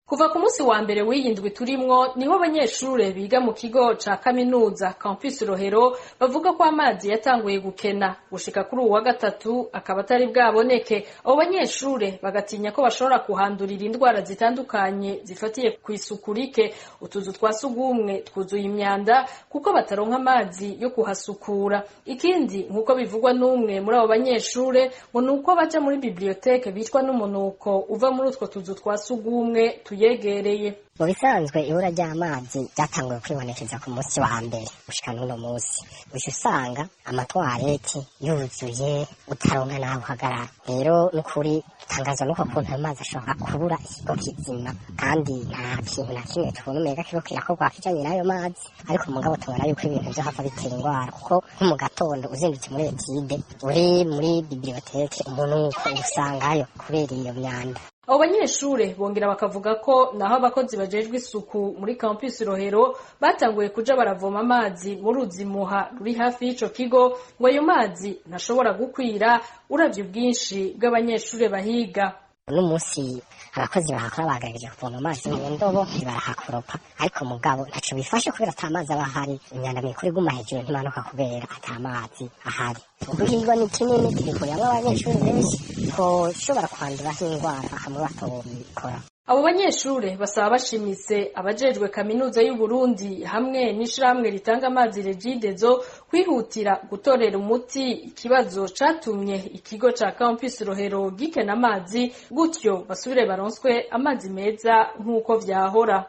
Kuva ku munsi wa mbere w'iyindwi turimwo niho abanyeshure biga mu kigo ca kaminuza Campus Rohero bavuga ko amazi yatanguye gukena gushika kuri uwa gatatu akaba atari bwaboneke. Abo banyeshure bagatinya ko bashobora kuhandurira indwara zitandukanye zifatiye kw'isuku rike. Utuzu twa sugumwe twuzuye imyanda kuko bataronka amazi yo kuhasukura. Ikindi nkuko bivugwa n'umwe muri abo banyeshure ngo nuko baja muri bibliothèque bicwa n'umunuko uva muri utwo tuzu twa sugumwe yegereye. Mu bisanzwe ibura ry'amazi ryatanguye kwibonekeza ku munsi wa mbere gushika n'uno munsi. Uca usanga amatwareti yuzuye utaronka naho uhagarara. Rero n'ukuri tangazwa nuko kuntu amazi ashobora kubura ikigo kizima kandi nta kintu na kimwe tubona umenga kiriko kirakorwa kijanye n'ayo mazi. Ariko mugabo tubona yuko ibintu vyohava bitera ingwara kuko nko mu gatondo uzindutse muri etide uri muri bibliothèque umunuko usangayo kubera iyo myanda. Abo banyeshure bongera bakavuga ko naho abakozi bajejwe isuku muri Campus Rohero batanguye kuja baravoma amazi mu ruzi Muha ruri hafi y'ico kigo ngo ayo mazi ntashobora gukwira uravye ubwinshi bw'abanyeshure bahiga. Uno munsi abakozi bahakora bagerageje kuvoma amazi mu ndobo barahakoropa ariko mugabo ntaco bifashe kubera ata mazi aba ahari. Imyanda mikuru iguma hejuru ntimanuka kubera ata mazi ahari. Guhirwa ni kinini kirikuramwo abanyeshure benshi twoshobora kwandura nk'ingwara hamwe batobikora. Abo banyeshure basaba bashimitse abajejwe kaminuza y'u Burundi hamwe n'ishirahamwe ritanga amazi Regidezo kwihutira gutorera umuti ikibazo catumye ikigo ca Campus Rohero gikena amazi gutyo basubire baronswe amazi meza nk'uko vyahora.